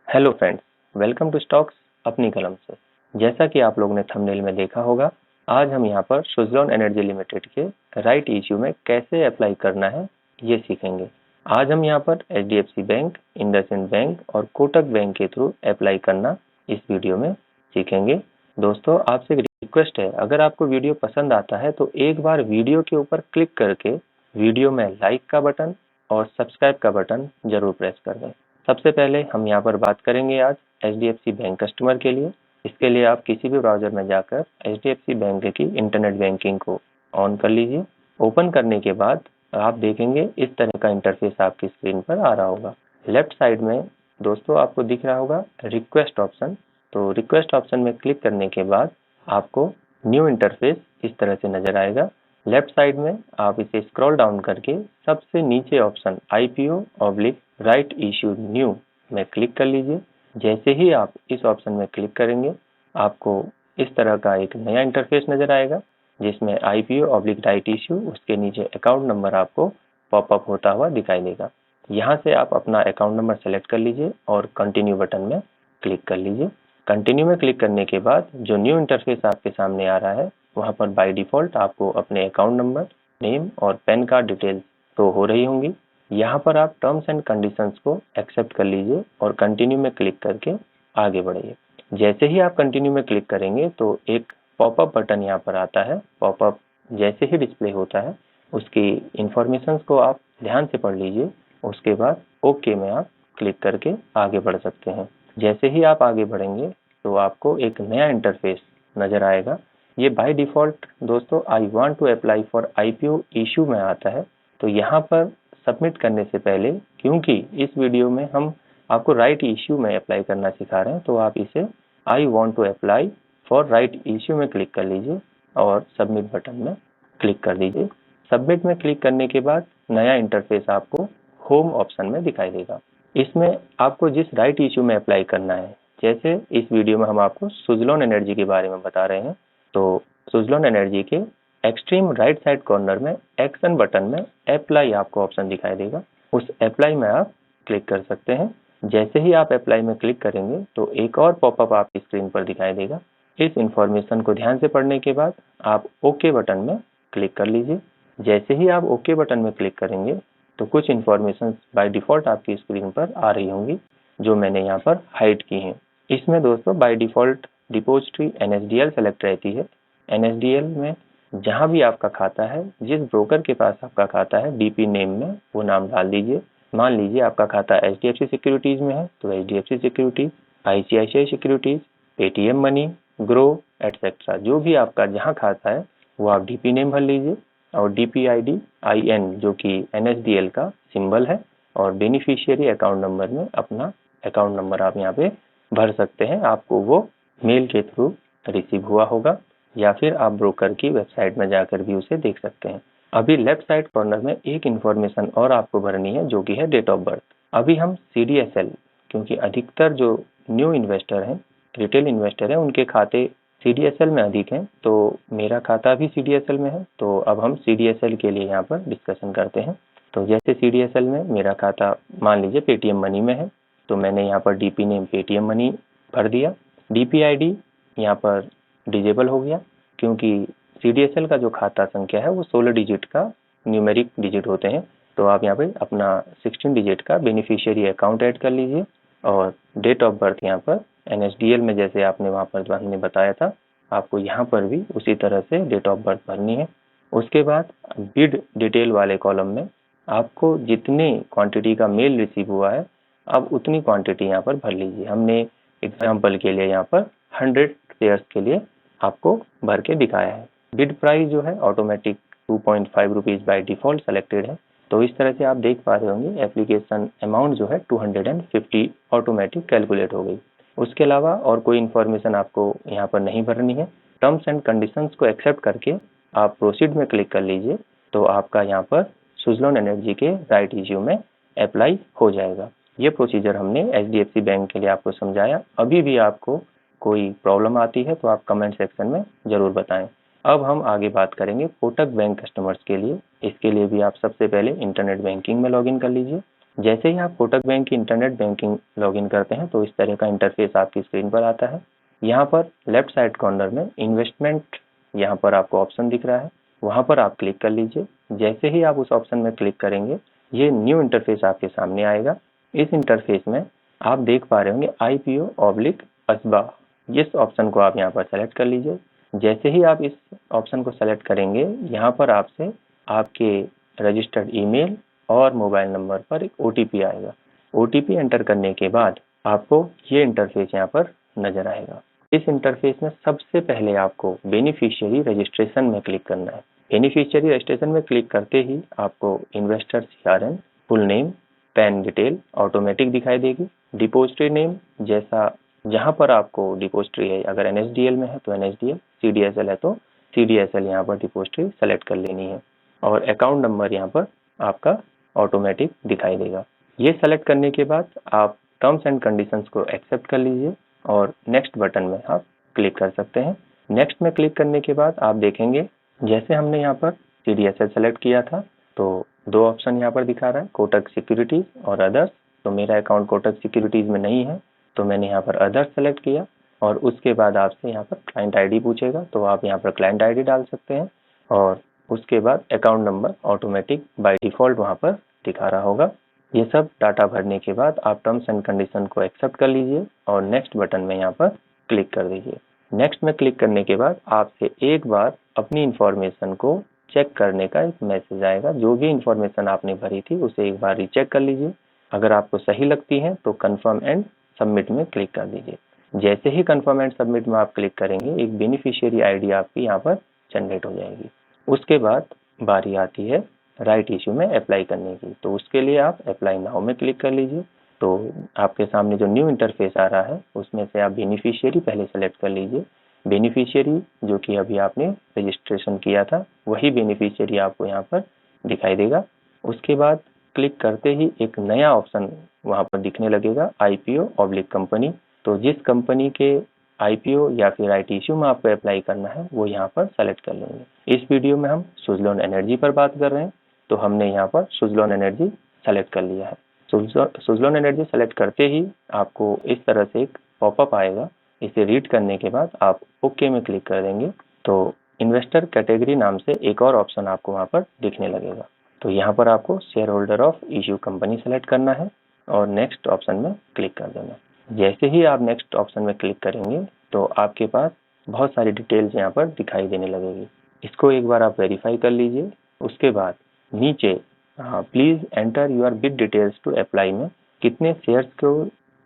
Hello friends, welcome to stocks अपनी कलम से। जैसा कि आप लोगों ने थंबनेल में देखा होगा, आज हम यहाँ पर सुज़लोन एनर्जी लिमिटेड के राइट इश्यू में कैसे अप्लाई करना है ये सीखेंगे। आज हम यहाँ पर एचडीएफसी बैंक, इंडसइंड बैंक और कोटक बैंक के थ्रू अप्लाई करना इस वीडियो में सीखेंगे। दोस्तों, आपसे एक रिक्वेस्ट है, अगर आपको वीडियो पसंद आता है तो एक बार वीडियो के ऊपर क्लिक करके वीडियो में लाइक का बटन और सब्सक्राइब का बटन जरूर प्रेस कर दें। सबसे पहले हम यहाँ पर बात करेंगे आज एचडीएफसी बैंक कस्टमर के लिए। इसके लिए आप किसी भी ब्राउजर में जाकर एचडीएफसी बैंक की इंटरनेट बैंकिंग को ऑन कर लीजिए। ओपन करने के बाद आप देखेंगे इस तरह का इंटरफेस आपकी स्क्रीन पर आ रहा होगा। लेफ्ट साइड में दोस्तों आपको दिख रहा होगा रिक्वेस्ट ऑप्शन। तो रिक्वेस्ट ऑप्शन में क्लिक करने के बाद आपको न्यू इंटरफेस इस तरह से नजर आएगा। लेफ्ट साइड में आप इसे स्क्रॉल डाउन करके सबसे नीचे option IPO oblique right issue new में क्लिक कर लीजिए। जैसे ही आप इस ऑप्शन में क्लिक करेंगे, आपको इस तरह का एक नया इंटरफेस नजर आएगा जिसमें आईपीओ ऑब्लिक राइट इश्यू, उसके नीचे अकाउंट नंबर आपको पॉपअप होता हुआ दिखाई देगा। यहाँ से आप अपना अकाउंट नंबर सेलेक्ट कर लीजिए और कंटिन्यू बटन में क्लिक कर लीजिए। कंटिन्यू में क्लिक करने के बाद जो न्यू इंटरफेस आपके सामने आ रहा है, वहाँ पर बाय डिफॉल्ट आपको अपने अकाउंट नंबर, नेम और पैन कार्ड डिटेल्स तो हो रही होंगी। यहाँ पर आप टर्म्स एंड कंडीशंस को एक्सेप्ट कर लीजिए और कंटिन्यू में क्लिक करके आगे बढ़िए। जैसे ही आप कंटिन्यू में क्लिक करेंगे तो एक पॉपअप बटन यहाँ पर आता है। पॉपअप जैसे ही डिस्प्ले होता है, उसकी इंफॉर्मेशंस को आप ध्यान से पढ़ लीजिए। उसके बाद ओके में आप क्लिक करके आगे बढ़ सकते हैं। जैसे ही आप आगे बढ़ेंगे तो आपको एक नया इंटरफेस नजर आएगा। ये बाय डिफॉल्ट दोस्तों I want to apply for IPO issue में आता है। तो यहाँ पर सबमिट करने से पहले, क्योंकि इस वीडियो में हम आपको राइट इश्यू में अप्लाई करना सिखा रहे हैं, तो आप इसे I want to apply for right issue में क्लिक कर लीजिए और सबमिट बटन में क्लिक कर दीजिए। सबमिट में क्लिक करने के बाद नया इंटरफेस आपको होम ऑप्शन में दिखाई देगा। इसमें आपको जिस राइट इश्यू में अप्लाई करना है, जैसे इस वीडियो में हम आपको सुज़लोन एनर्जी के बारे में बता रहे हैं, तो सुज़लोन एनर्जी के एक्सट्रीम राइट साइड कॉर्नर में एक्शन बटन में अप्लाई आपको ऑप्शन दिखाई देगा। उस अप्लाई में आप क्लिक कर सकते हैं। जैसे ही आप अप्लाई में क्लिक करेंगे तो एक और पॉपअप आपकी स्क्रीन पर दिखाई देगा। इस इंफॉर्मेशन को ध्यान से पढ़ने के बाद आप ओके बटन में क्लिक कर लीजिए। जैसे ही आप ओके बटन में क्लिक करेंगे तो कुछ इंफॉर्मेशन बाय डिफॉल्ट आपकी स्क्रीन पर आ रही होंगी, जो मैंने यहाँ पर हाइड की हैं। इसमें दोस्तों by default depository NSDL select रहती है। एनएसडीएल में जहां भी आपका खाता है, जिस ब्रोकर के पास आपका खाता है, डीपी नेम में वो नाम डाल दीजिए। मान लीजिए आपका खाता एचडीएफसी सिक्योरिटीज में है तो HDFC securities, ICICI securities, Paytm money, grow etcetera, जो भी आपका जहां खाता है वो आप डीपी नेम भर लीजिए और डीपीआईडी आईएन जो कि एनएसडीएल का सिंबल है, और बेनिफिशियरी अकाउंट नंबर में अपना अकाउंट नंबर आप यहाँ पे भर सकते हैं। आपको वो मेल के थ्रू रिसीव हुआ होगा या फिर आप ब्रोकर की वेबसाइट में जाकर भी उसे देख सकते हैं। अभी लेफ्ट साइड कॉर्नर में एक इन्फॉर्मेशन और आपको भरनी है, जो कि है डेट ऑफ बर्थ। अभी हम सीडीएसएल, क्योंकि अधिकतर जो न्यू इन्वेस्टर हैं, रिटेल इन्वेस्टर हैं, उनके खाते सीडीएसएल में अधिक हैं, तो मेरा खाता भी सीडीएसएल में है। तो अब हम सीडीएसएल के लिए यहाँ पर डिस्कशन करते हैं। तो जैसे सीडीएसएल में मेरा खाता मान लीजिए पेटीएम मनी में है, तो मैंने यहाँ पर डीपी नेम पेटीएम मनी भर दिया। डीपीआईडी यहाँ पर डिजेबल हो गया, क्योंकि सीडीएसएल का जो खाता संख्या है वो 16 डिजिट का न्यूमेरिक डिजिट होते हैं। तो आप यहाँ पे अपना 16 डिजिट का बेनिफिशियरी अकाउंट ऐड कर लीजिए और डेट ऑफ बर्थ यहाँ पर एनएसडीएल में जैसे आपने वहाँ पर हमने बताया था, आपको यहाँ पर भी उसी तरह से डेट ऑफ बर्थ भरनी है। उसके बाद बिड डिटेल वाले कॉलम में आपको जितनी क्वांटिटी का मेल रिसीव हुआ है, अब उतनी क्वांटिटी यहाँ पर भर लीजिए। हमने एग्जाम्पल के लिए यहाँ पर 100 शेयर्स के लिए आपको भर के दिखाया है। बिड प्राइस जो है automatic 2.5 rupees by default selected है। तो इस तरह से आप देख पा रहे होंगे एप्लीकेशन अमाउंट जो है 250 ऑटोमेटिक कैलकुलेट हो गई। उसके अलावा और कोई इन्फॉर्मेशन आपको यहाँ पर नहीं भरनी है। टर्म्स एंड कंडीशंस को एक्सेप्ट करके आप प्रोसीड में क्लिक कर लीजिए, तो आपका यहाँ पर सुज़लोन एनर्जी के राइट इश्यू में अप्लाई हो जाएगा। ये प्रोसीजर हमने एचडीएफसी बैंक के लिए आपको समझाया। अभी भी आपको कोई प्रॉब्लम आती है तो आप कमेंट सेक्शन में ज़रूर बताएं। अब हम आगे बात करेंगे कोटक बैंक कस्टमर्स के लिए। इसके लिए भी आप सबसे पहले इंटरनेट बैंकिंग में लॉगिन कर लीजिए। जैसे ही आप कोटक बैंक की इंटरनेट बैंकिंग लॉगिन करते हैं तो इस तरह का इंटरफेस आपकी स्क्रीन पर आता है। यहाँ पर लेफ्ट साइड कॉर्नर में इन्वेस्टमेंट यहाँ पर आपको ऑप्शन दिख रहा है, वहाँ पर आप क्लिक कर लीजिए। जैसे ही आप उस ऑप्शन में क्लिक करेंगे ये न्यू इंटरफेस आपके सामने आएगा। इस इंटरफेस में आप देख पा रहे होंगे IPO/ASBA, इस ऑप्शन को आप यहाँ पर सेलेक्ट कर लीजिए। जैसे ही आप इस ऑप्शन को सेलेक्ट करेंगे यहाँ पर आपसे आपके रजिस्टर्ड ईमेल और मोबाइल नंबर पर एक OTP आएगा। OTP एंटर करने के बाद आपको ये इंटरफेस यहाँ पर नजर आएगा। इस इंटरफेस में सबसे पहले आपको बेनिफिशियरी रजिस्ट्रेशन में क्लिक करना है। बेनिफिशियरी रजिस्ट्रेशन में क्लिक करते ही आपको investor CRN, full name, pan detail automatic दिखाई देगी। डिपॉजिटरी नेम जैसा जहाँ पर आपको डिपॉजिटरी है, अगर NSDL में है तो NSDL, CDSL है तो CDSL यहाँ पर डिपॉजिटरी सेलेक्ट कर लेनी है और अकाउंट नंबर यहाँ पर आपका ऑटोमेटिक दिखाई देगा। ये सेलेक्ट करने के बाद आप टर्म्स एंड कंडीशंस को एक्सेप्ट कर लीजिए और नेक्स्ट बटन में आप क्लिक कर सकते हैं। नेक्स्ट में क्लिक करने के बाद आप देखेंगे जैसे हमने यहाँ पर CDSL सेलेक्ट किया था तो दो ऑप्शन यहाँ पर दिखा रहा है, कोटक सिक्योरिटीज और अदर्स। तो मेरा अकाउंट कोटक सिक्योरिटीज में नहीं है तो मैंने यहाँ पर अदर्स सेलेक्ट किया और उसके बाद आपसे यहाँ पर क्लाइंट ID पूछेगा तो आप यहाँ पर क्लाइंट ID डाल सकते हैं और उसके बाद account number automatic by default वहाँ पर दिखा रहा होगा। ये सब डाटा भरने के बाद आप टर्म्स एंड कंडीशन को एक्सेप्ट कर लीजिए और नेक्स्ट बटन में यहाँ पर क्लिक कर दीजिए। नेक्स्ट में क्लिक करने के बाद आपसे एक बार अपनी इंफॉर्मेशन को चेक करने का एक मैसेज आएगा। जो भी इंफॉर्मेशन आपने भरी थी उसे एक बार रीचेक कर लीजिए। अगर आपको सही लगती है तो कंफर्म एंड सबमिट में क्लिक कर दीजिए। जैसे ही कंफर्म एंड सबमिट में आप क्लिक करेंगे एक बेनिफिशियरी ID आपकी यहाँ पर जनरेट हो जाएगी। उसके बाद बारी आती है राइट इश्यू में अप्लाई करने की। तो उसके लिए आप अप्लाई नाउ में क्लिक कर लीजिए। तो आपके सामने जो न्यू इंटरफेस आ रहा है उसमें से आप बेनिफिशियरी पहले सेलेक्ट कर लीजिए। बेनिफिशियरी जो कि अभी आपने रजिस्ट्रेशन किया था वही बेनिफिशियरी आपको यहाँ पर दिखाई देगा। उसके बाद क्लिक करते ही एक नया ऑप्शन वहाँ पर दिखने लगेगा, IPO/कंपनी। तो जिस कंपनी के IPO या फिर राइट इश्यू में आपको अप्लाई करना है वो यहाँ पर सेलेक्ट कर लेंगे। इस वीडियो में हम सुज़लोन एनर्जी पर बात कर रहे हैं तो हमने यहाँ पर सुज़लोन एनर्जी सेलेक्ट कर लिया है। सुज़लोन एनर्जी सेलेक्ट करते ही आपको इस तरह से एक पॉपअप आएगा। इसे रीड करने के बाद आप ओके में क्लिक कर देंगे तो इन्वेस्टर कैटेगरी नाम से एक और ऑप्शन आपको वहाँ पर दिखने लगेगा। तो यहाँ पर आपको share holder of issue company select करना है और नेक्स्ट ऑप्शन में क्लिक कर देना है। जैसे ही आप नेक्स्ट ऑप्शन में क्लिक करेंगे तो आपके पास बहुत सारी डिटेल्स यहाँ पर दिखाई देने लगेगी। इसको एक बार आप वेरीफाई कर लीजिए। उसके बाद नीचे please enter your bid details to apply में कितने शेयर्स को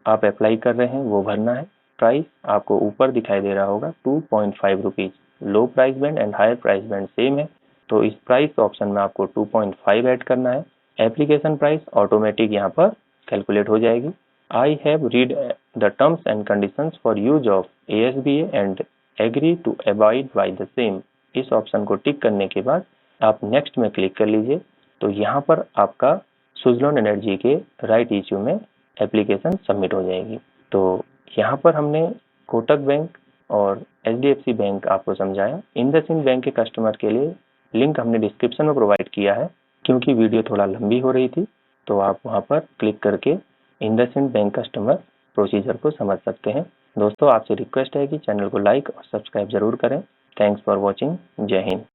आप अप्लाई कर रहे हैं वो भरना है। प्राइस आपको ऊपर दिखाई दे रहा होगा 2.5 rupees. Low price band and higher price band same है तो इस प्राइस ऑप्शन में आपको 2.5 ऐड करना है। एप्लीकेशन प्राइस ऑटोमेटिक यहाँ पर कैलकुलेट हो जाएगी। I have read the terms and conditions for use of ASBA and agree to abide by the same। इस ऑप्शन को टिक करने के बाद आप नेक्स्ट में क्लिक कर लीजिए। तो यहाँ पर आपका सुज़लोन एनर्जी के राइट इश्यू में एप्लीकेशन सबमिट हो जाएगी। तो यहाँ पर हमने कोटक बैंक और HDFC बैंक आपको समझाया। इंडसइंड बैंक के कस्टमर के लिए लिंक हमने डिस्क्रिप्शन में प्रोवाइड किया है। क्योंकि वीडियो थोड़ा लंबी हो रही थी तो आप वहाँ पर क्लिक करके इंडसइंड बैंक कस्टमर प्रोसीजर को समझ सकते हैं। दोस्तों आपसे रिक्वेस्ट है कि चैनल को लाइक और सब्सक्राइब जरूर करें। Thanks for watching. जय हिंद।